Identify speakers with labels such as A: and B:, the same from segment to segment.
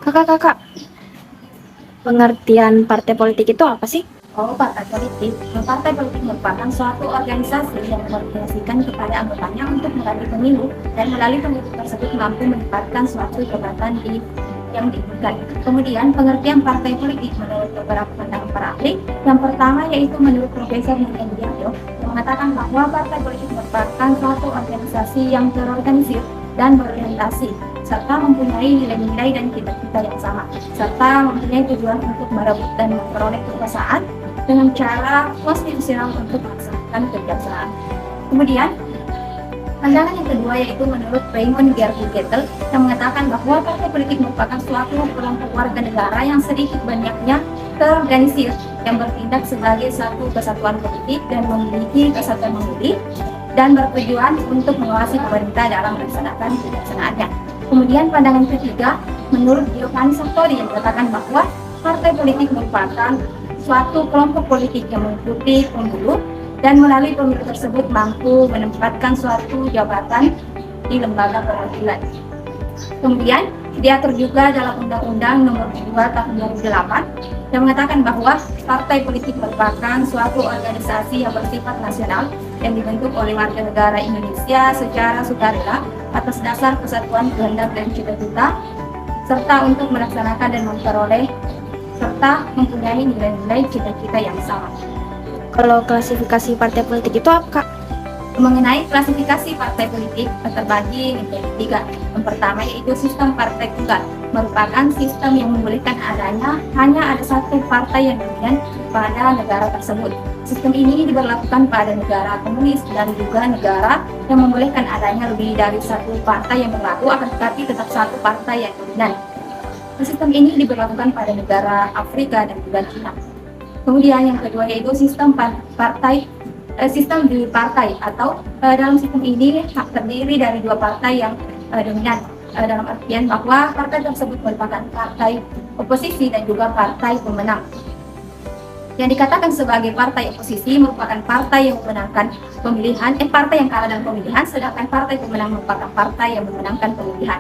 A: Kakak, pengertian partai politik itu apa sih?
B: Oh, partai politik. Partai politik merupakan suatu organisasi yang mendelegasikan kepada anggotanya untuk melalui pemilu dan melalui pemilu tersebut mampu menempatkan suatu jabatan yang diinginkan. Kemudian pengertian partai politik menurut beberapa pandangan para ahli, yang pertama yaitu menurut Profesor Muhammad Widianto yang mengatakan bahwa partai politik merupakan suatu organisasi yang terorganisir dan berorientasi serta mempunyai nilai-nilai dan cita-cita yang sama, serta mempunyai tujuan untuk merebut dan memperoleh kekuasaan dengan cara konstitusional untuk melaksanakan kebijaksanaan. Kemudian, pandangan yang kedua yaitu menurut Raymond Garfield Gettel yang mengatakan bahwa partai politik merupakan suatu kelompok warga negara yang sedikit banyaknya terorganisir yang bertindak sebagai satu kesatuan politik dan memiliki kesatuan memilih dan bertujuan untuk mengawasi pemerintah dalam melaksanakan kebijaksanaannya. Kemudian pandangan ketiga menurut Giovanni Sartori yang mengatakan bahwa partai politik merupakan suatu kelompok politik yang mengikuti pemilu dan melalui pemilu tersebut mampu menempatkan suatu jabatan di lembaga perwakilan. Kemudian diatur juga dalam Undang-Undang Nomor 2 Tahun 2008 yang mengatakan bahwa partai politik merupakan suatu organisasi yang bersifat nasional yang dibentuk oleh warga negara Indonesia secara sukarela atas dasar kesatuan kehendak dan cita-cita serta untuk melaksanakan dan memperoleh serta mempunyai nilai-nilai cita-cita yang sama.
A: Kalau klasifikasi partai politik itu apa, Kak?
B: Mengenai klasifikasi partai politik terbagi menjadi tiga. Yang pertama yaitu sistem partai tunggal, merupakan sistem yang membolehkan adanya hanya ada satu partai yang dominan pada negara tersebut. Sistem ini diberlakukan pada negara komunis dan juga negara yang membolehkan adanya lebih dari satu partai yang berlaku, akan tetapi tetap satu partai yang dominan. Sistem ini diberlakukan pada negara Afrika dan juga Cina. Kemudian yang kedua yaitu sistem di partai atau dalam sistem ini terdiri dari dua partai yang dominan dalam artian bahwa partai tersebut merupakan partai oposisi dan juga partai pemenang. Yang dikatakan sebagai partai oposisi merupakan partai yang memenangkan pemilihan, partai yang kalah dalam pemilihan, sedangkan partai pemenang merupakan partai yang memenangkan pemilihan.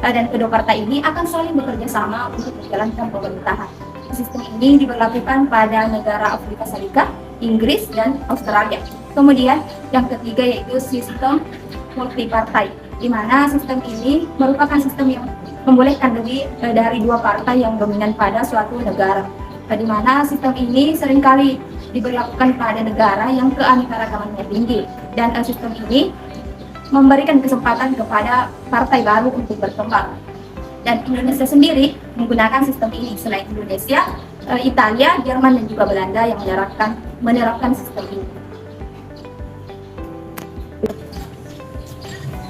B: Dan kedua partai ini akan saling bekerja sama untuk menjalankan pemerintahan. Sistem ini diberlakukan pada negara Afrika Serikat, Inggris, dan Australia. Kemudian yang ketiga yaitu sistem multipartai, di mana sistem ini merupakan sistem yang membolehkan lebih dari dua partai yang dominan pada suatu negara. Di mana sistem ini seringkali diberlakukan pada negara yang keanekaragamannya tinggi, dan sistem ini memberikan kesempatan kepada partai baru untuk berkembang. Dan Indonesia sendiri menggunakan sistem ini. Selain Indonesia, Italia, Jerman, dan juga Belanda yang menerapkan sistem ini.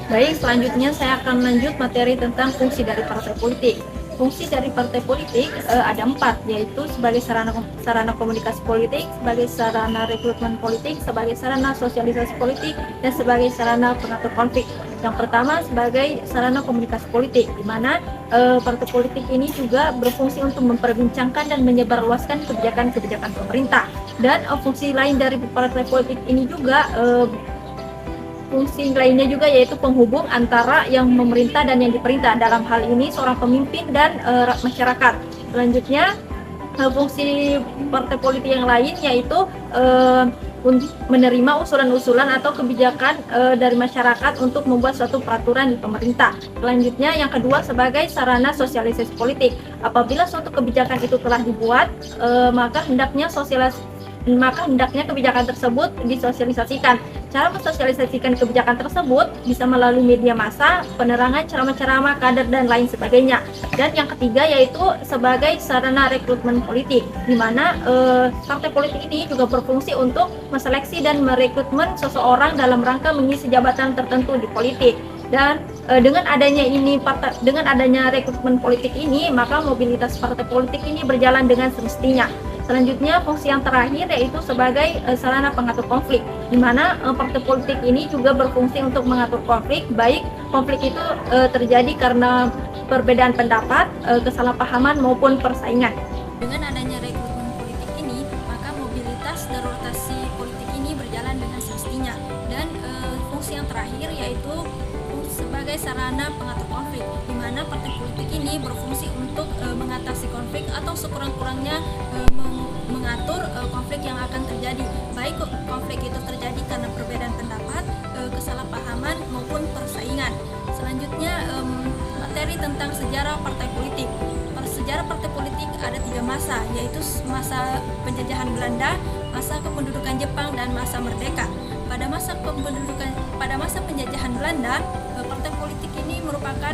C: Baik, selanjutnya saya akan lanjut materi tentang fungsi dari partai politik. Fungsi dari partai politik ada 4, yaitu sebagai sarana komunikasi politik, sebagai sarana rekrutmen politik, sebagai sarana sosialisasi politik, dan sebagai sarana pengatur konflik. Yang pertama sebagai sarana komunikasi politik, di mana partai politik ini juga berfungsi untuk memperbincangkan dan menyebarluaskan kebijakan-kebijakan pemerintah. Dan fungsi lain dari partai politik ini juga fungsi lainnya juga yaitu penghubung antara yang memerintah dan yang diperintah, dalam hal ini seorang pemimpin dan masyarakat. Selanjutnya fungsi partai politik yang lain yaitu menerima usulan-usulan atau kebijakan dari masyarakat untuk membuat suatu peraturan di pemerintah. Selanjutnya yang kedua sebagai sarana sosialisasi politik. Apabila suatu kebijakan itu telah dibuat, maka hendaknya kebijakan tersebut disosialisasikan. Cara mensosialisasikan kebijakan tersebut bisa melalui media massa, penerangan, ceramah-ceramah, kader, dan lain sebagainya. Dan yang ketiga yaitu sebagai sarana rekrutmen politik, di mana partai politik ini juga berfungsi untuk menseleksi dan merekrutmen seseorang dalam rangka mengisi jabatan tertentu di politik. Dan dengan adanya rekrutmen politik ini, maka mobilitas partai politik ini berjalan dengan semestinya. Selanjutnya fungsi yang terakhir yaitu sebagai sarana pengatur konflik, di mana partai politik ini juga berfungsi untuk mengatur konflik, baik konflik itu terjadi karena perbedaan pendapat, kesalahpahaman maupun persaingan. Dengan adanya rekrutmen politik ini, maka mobilitas formalitas dan rotasi politik ini berjalan dengan semestinya. Dan fungsi yang terakhir yaitu sebagai sarana pengatur konflik, di mana partai politik ini berfungsi untuk mengatasi konflik atau sekurang-kurangnya mengatur konflik yang akan terjadi, baik konflik itu terjadi karena perbedaan pendapat, kesalahpahaman maupun persaingan. Selanjutnya materi tentang sejarah partai politik. Sejarah partai politik ada 3 masa, yaitu masa penjajahan Belanda, masa kependudukan Jepang, dan masa merdeka. Pada masa penjajahan Belanda, partai politik ini merupakan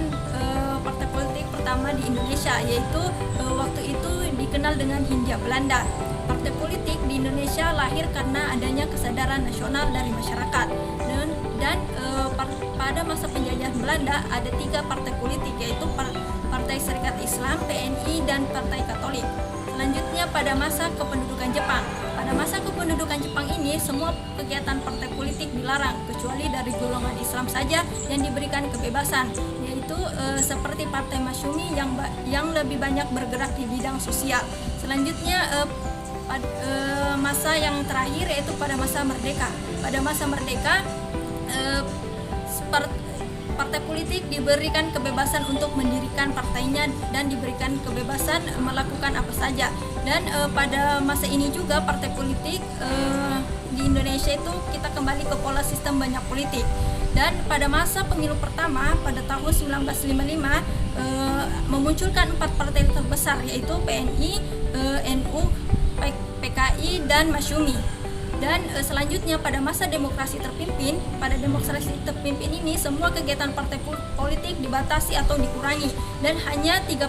C: partai politik pertama di Indonesia, yaitu waktu itu dikenal dengan Hindia Belanda. Partai politik di Indonesia lahir karena adanya kesadaran nasional dari masyarakat, dan pada masa penjajahan Belanda ada 3 partai politik, yaitu Partai Serikat Islam, PNI, dan Partai Katolik. Selanjutnya pada masa kependudukan Jepang. Pada masa kependudukan Jepang ini semua kegiatan partai politik dilarang, kecuali dari golongan Islam saja yang diberikan kebebasan, yaitu seperti Partai Masyumi yang lebih banyak bergerak di bidang sosial. Selanjutnya masa yang terakhir yaitu pada masa merdeka. Pada masa merdeka partai politik diberikan kebebasan untuk mendirikan partainya dan diberikan kebebasan melakukan apa saja. Dan pada masa ini juga partai politik di Indonesia itu kita kembali ke pola sistem banyak politik. Dan pada masa pemilu pertama pada tahun 1955 memunculkan 4 partai terbesar, yaitu PNI, NU, PKI, dan Masyumi. Dan selanjutnya pada masa demokrasi terpimpin, ini semua kegiatan partai politik dibatasi atau dikurangi, dan hanya tiga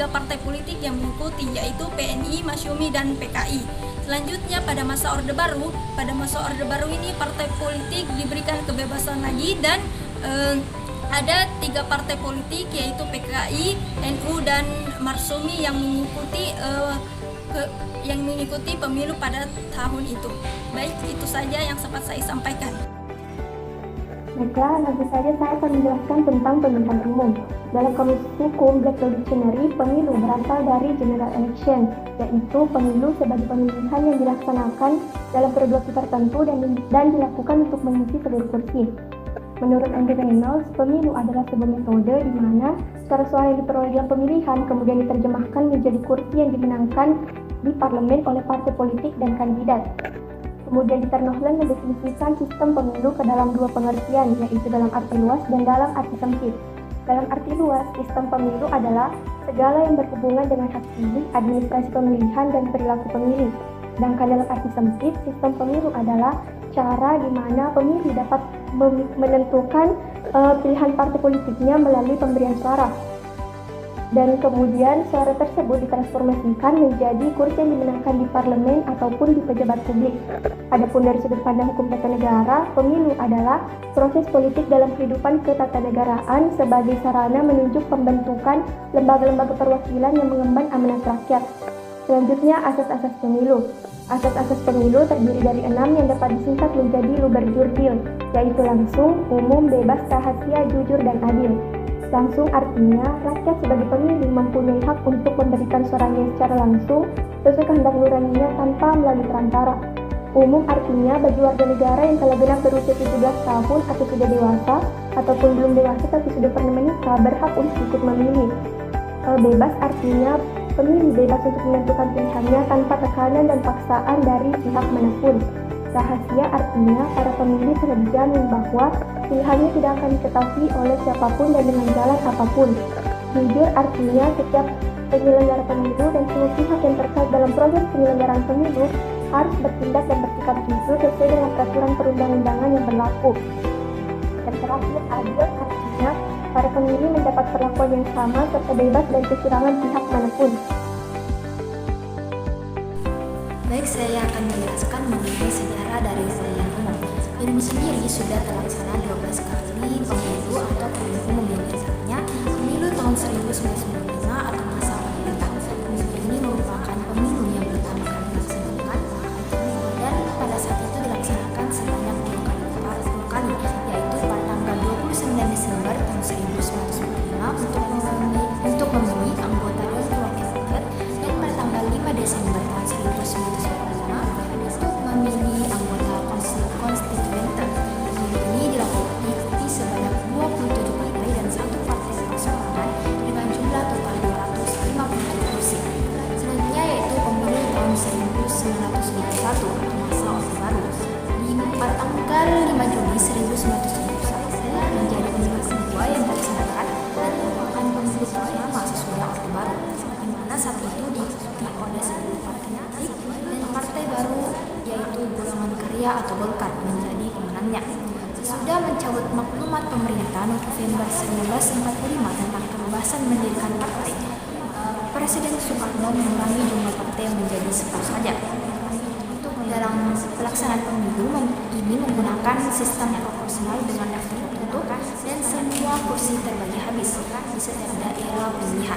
C: partai politik yang mengikuti, yaitu PNI, Masyumi, dan PKI. Selanjutnya pada masa Orde Baru, ini partai politik diberikan kebebasan lagi, dan ada 3 partai politik, yaitu PKI, NU, dan Marsumi yang mengikuti pemilu pada tahun itu. Baik, itu saja yang sempat saya sampaikan.
A: Baiklah, langsung saja saya akan menjelaskan tentang pemilihan umum. Dalam Kamus Hukum Black Law Dictionary, pemilu berasal dari general election, yaitu pemilu sebagai pemilihan yang dilaksanakan dalam periode tertentu dan dilakukan untuk mengisi seluruh kursi. Menurut Andrew Reynolds, pemilu adalah sebuah metode di mana suara-suara yang diperoleh dalam pemilihan kemudian diterjemahkan menjadi kursi yang dimenangkan di parlemen oleh partai politik dan kandidat. Kemudian Dieter Nohlen mendefinisikan sistem pemilu ke dalam 2 pengertian, yaitu dalam arti luas dan dalam arti sempit. Dalam arti luas, sistem pemilu adalah segala yang berhubungan dengan hak pilih, administrasi pemilihan, dan perilaku pemilih. Sedangkan dalam arti sempit, sistem pemilu adalah cara di mana pemilih dapat menentukan pilihan partai politiknya melalui pemberian suara. Dan kemudian suara tersebut ditransformasikan menjadi kursi yang dimenangkan di parlemen ataupun di pejabat publik. Adapun dari sudut pandang hukum tata negara, pemilu adalah proses politik dalam kehidupan ketatanegaraan sebagai sarana menunjuk pembentukan lembaga-lembaga perwakilan yang mengemban amanat rakyat. Selanjutnya, asas-asas pemilu. Asas-asas pemilu terdiri dari 6 yang dapat disingkat menjadi luber-jurdil, yaitu langsung, umum, bebas, rahasia, jujur, dan adil. Langsung artinya rakyat sebagai pemilih mempunyai hak untuk memberikan suaranya secara langsung sesuai kehendak nuraninya tanpa melalui perantara. Umum artinya bagi warga negara yang telah genap berusia 17 tahun atau sudah dewasa ataupun belum dewasa tapi sudah pernah menikah berhak untuk ikut memilih. Bebas artinya pemilih bebas untuk menentukan pilihannya tanpa tekanan dan paksaan dari pihak manapun. Rahasia artinya para pemilih telah dijamin bahwa pilihannya tidak akan diketahui oleh siapapun dan dengan jalan apapun. Jujur artinya setiap penyelenggara pemilu dan semua pihak yang terkait dalam proses penyelenggaraan pemilu harus bertindak dan bersikap jujur sesuai dengan peraturan perundang-undangan yang berlaku. Dan terakhir, adil artinya para pemilih mendapat perlakuan yang sama serta bebas dari kecurangan pihak manapun.
D: Baik, saya akan menjelaskan mengenai sejarah dari pemilihan umum. Indonesia sendiri sudah terlaksana 12 kali pemilu atau pemilu umum yang biasanya pemilu tahun 1995 atau masa pemerintah. Pemilu ini merupakan pemilu yang pertama kali dilaksanakan dan pada saat itu dilaksanakan sebanyak 10 kali, yaitu pada tanggal 29 Desember tahun 1945 untuk memilih anggota Dewan Wakil Rakyat dan pada tanggal 5 Desember tahun 1945 1991 atau masa Orde Baru. Pada tanggal 5 Juli 1991 menjadi pemilu kedua yang dilaksanakan dan merupakan pemilu pertama sesudah Orde Baru, di mana saat itu diikuti oleh 10 partai politik dan partai baru yaitu Golongan Karya atau Golkar menjadi pemenangnya. Sesudah mencabut maklumat pemerintah November 1945 tentang kebebasan mendirikan partai, Presiden Soekarno mengurangi jumlah partai menjadi 10 saja. Untuk dalam pelaksanaan pemilu ini menggunakan sistem proporsional dengan daftar tertutup dan semua kursi terbagi habis di setiap daerah pemilihan.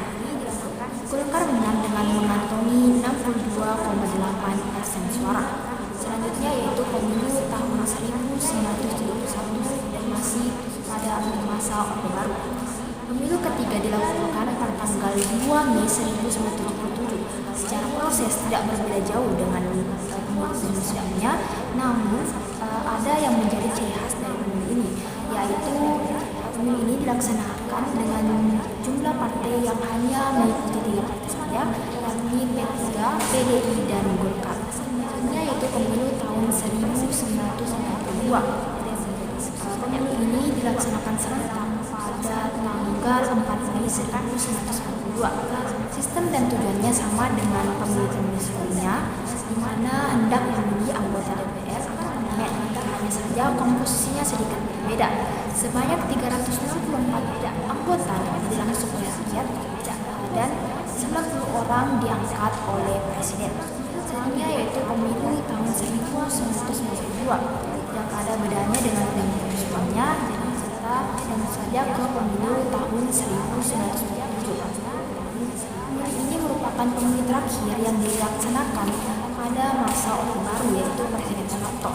D: Golkar menang dengan mengantongi 62,8% suara. Selanjutnya yaitu pemilu tahun 1971 dan masih pada masa Orde Baru. Pemilu ketiga dilakukan pada tanggal 2 Mei 1977. Secara proses tidak berbeda jauh dengan pemilu sebelumnya, namun ada yang menjadi ciri khas dari pemilu ini, yaitu pemilu ini dilaksanakan dengan jumlah partai yang hanya mengikuti 3 partai saja, yakni P3, PDI, dan Golkar. Selanjutnya yaitu pemilu tahun 1992. Pemilu ini dilaksanakan serentak pada tanggal 4 Mei 1992. Sistem dan tujuannya sama dengan pemilu sebelumnya, di mana hendak memilih anggota DPR atau parlemen, hanya saja komposisinya sedikit berbeda. Sebanyak 364 anggota dipilih langsung oleh rakyat dan 90 orang diangkat oleh presiden. Selanjutnya yaitu pemilu tahun 1992. Tidak ada bedanya dengan pemilu sebelumnya, dan serta tentu saja ke pemilu tahun 1997. Pemilu ini merupakan pemilu terakhir yang dilaksanakan pada masa Orde Baru, yaitu Presiden Soeharto.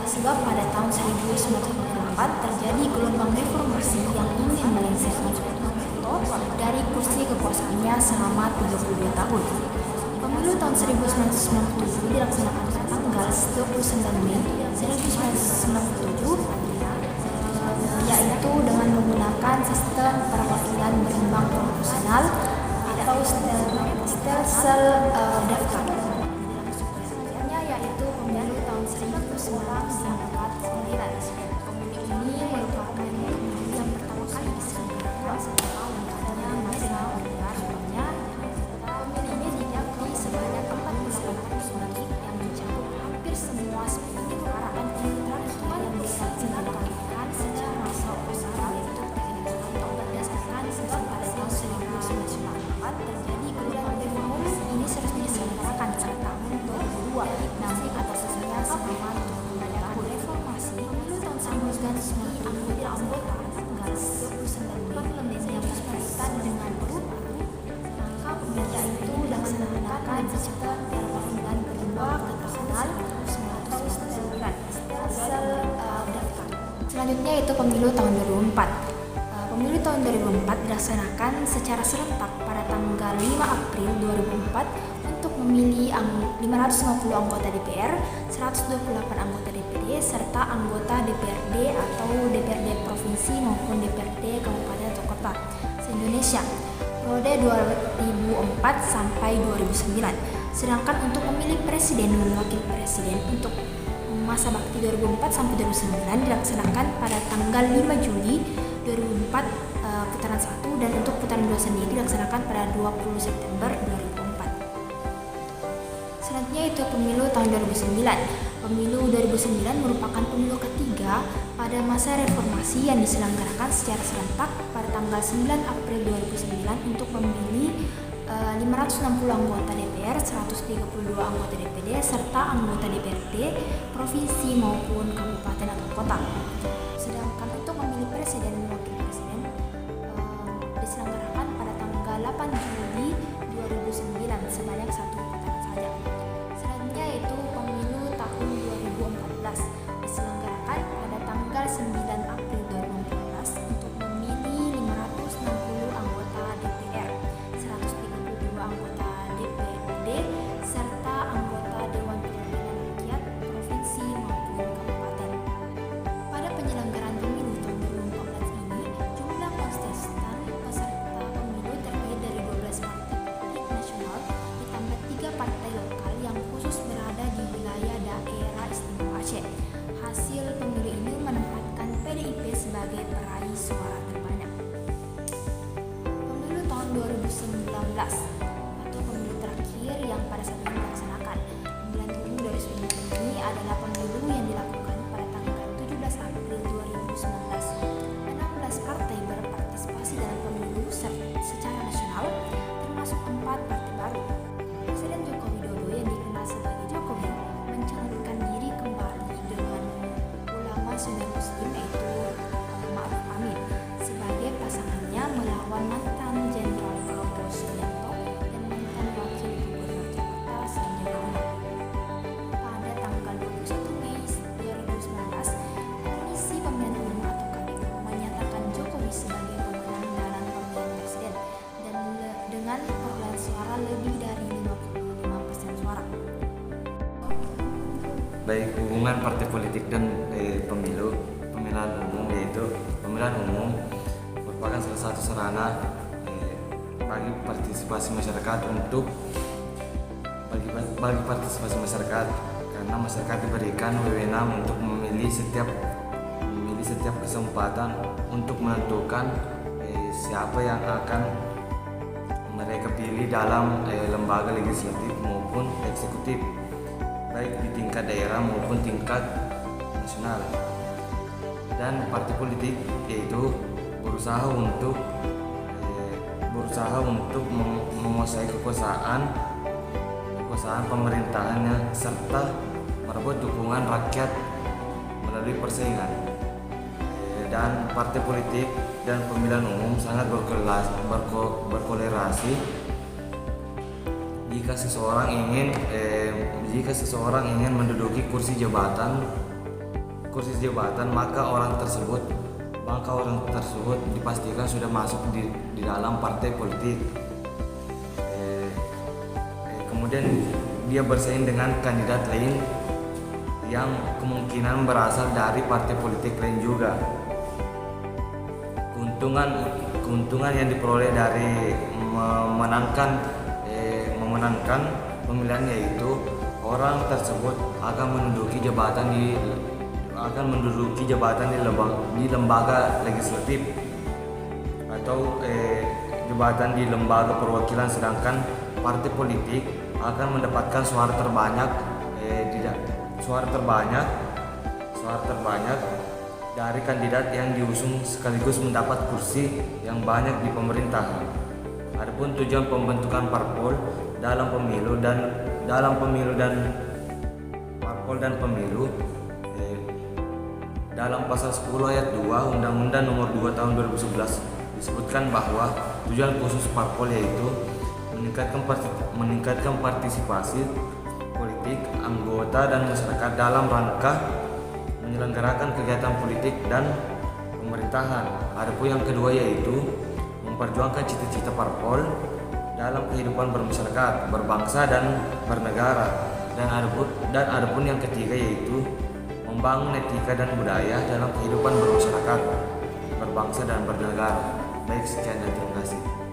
D: Sebab pada tahun 1944 terjadi gelombang reformasi yang ingin melengsarkan Soeharto dari kursi kekuasaannya selama 32 tahun. Pemilu tahun 1997 dilaksanakan pada tanggal 29 Mei 1997, yaitu dengan menggunakan sistem perwakilan berimbang proporsional atau stelsel daftar. Selanjutnya yaitu pemilu tahun 1999. Pemilu ini merupakan pemilu yang pertama kali diselenggarakan setelah adanya masa Orde Baru. Pemilu ini diikuti sebanyak 48 kursi yang mencakup hampir semua aspek negara dan terakhir yang dilaksanakan sejak masa Orde Baru, yaitu Presiden Soeharto. Berdasarkan sebab pada tahun 1994 terjadi gelombang reformasi ini seharusnya diselenggarakan pada tahun 2002, namun atas dasarnya selama 20 tahun reformasi. Pemilu tahun 1999 ambil anggota tanggal 29 Parlemen yang berkaitan dengan perubahan, maka pemilu itu dilaksanakan secara perwakilan kedua ketahanan atau stelsel daftar. Selanjutnya itu pemilu tahun 2004. Pemilu tahun 2004 dilaksanakan secara serentak pada tanggal 5 April 2004 untuk memilih 550 anggota DPR, 128 anggota DPD, serta anggota DPRD atau DPRD provinsi maupun DPRD kabupaten atau kota se-Indonesia periode 2004 sampai 2009. Sedangkan untuk memilih presiden dan wakil presiden untuk masa bakti 2004 sampai 2009 dilaksanakan pada tanggal 5 Juli 2004 putaran 1, dan untuk putaran 2 sendiri dilaksanakan pada 20 September 2004. Selanjutnya itu pemilu tahun 2009. Pemilu 2009 merupakan pemilu ketiga pada masa reformasi yang diselenggarakan secara serentak pada tanggal 9 April 2009 untuk memilih 560 anggota DPR, 132 anggota DPD, serta anggota DPRD provinsi maupun kabupaten atau kota. Sedangkan untuk memilih presiden dan wakil presiden diselenggarakan pada tanggal 8 Juli 2009 sebanyak 1 putaran saja. Selanjutnya yaitu pemilu tahun 2014 diselenggarakan pada tanggal 9 April 2014 untuk memilih 560 anggota DPR, 132 anggota DPRD, serta anggota Dewan Perwakilan Rakyat provinsi maupun kabupaten. Pada penyelenggaraan pemilu tahun 2014 ini, jumlah kontestan peserta pemilu terdiri dari 12 partai politik nasional ditambah 3 partai lokal
E: baik hubungan partai politik dan pemilihan umum, yaitu pemilihan umum merupakan salah satu sarana bagi partisipasi masyarakat bagi partisipasi masyarakat, karena masyarakat diberikan wewenang untuk memilih setiap kesempatan untuk menentukan siapa yang akan mereka pilih dalam lembaga legislatif maupun eksekutif, baik di tingkat daerah maupun tingkat nasional. Dan partai politik yaitu berusaha untuk menguasai kekuasaan pemerintahannya serta merebut dukungan rakyat melalui persaingan. Dan partai politik dan pemilihan umum sangat berkolerasi jika seseorang ingin menduduki kursi jabatan, maka orang tersebut dipastikan sudah masuk di dalam partai politik. Kemudian dia bersaing dengan kandidat lain yang kemungkinan berasal dari partai politik lain juga. Keuntungan yang diperoleh dari memenangkan pemilihan yaitu orang tersebut akan menduduki jabatan di lembaga legislatif atau jabatan di lembaga perwakilan, sedangkan partai politik akan mendapatkan suara terbanyak dari kandidat yang diusung sekaligus mendapat kursi yang banyak di pemerintahan. Adapun tujuan pembentukan parpol dalam pemilu dalam pasal 10 ayat 2 Undang-Undang Nomor 2 Tahun 2011 disebutkan bahwa tujuan khusus parpol yaitu meningkatkan partisipasi politik anggota dan masyarakat dalam rangka menyelenggarakan kegiatan politik dan pemerintahan. Adapun yang kedua yaitu memperjuangkan cita-cita parpol dalam kehidupan bermasyarakat, berbangsa dan bernegara. Dan adapun yang ketiga yaitu membangun etika dan budaya dalam kehidupan bermasyarakat, berbangsa dan bernegara. Baik, sekian dan terima kasih.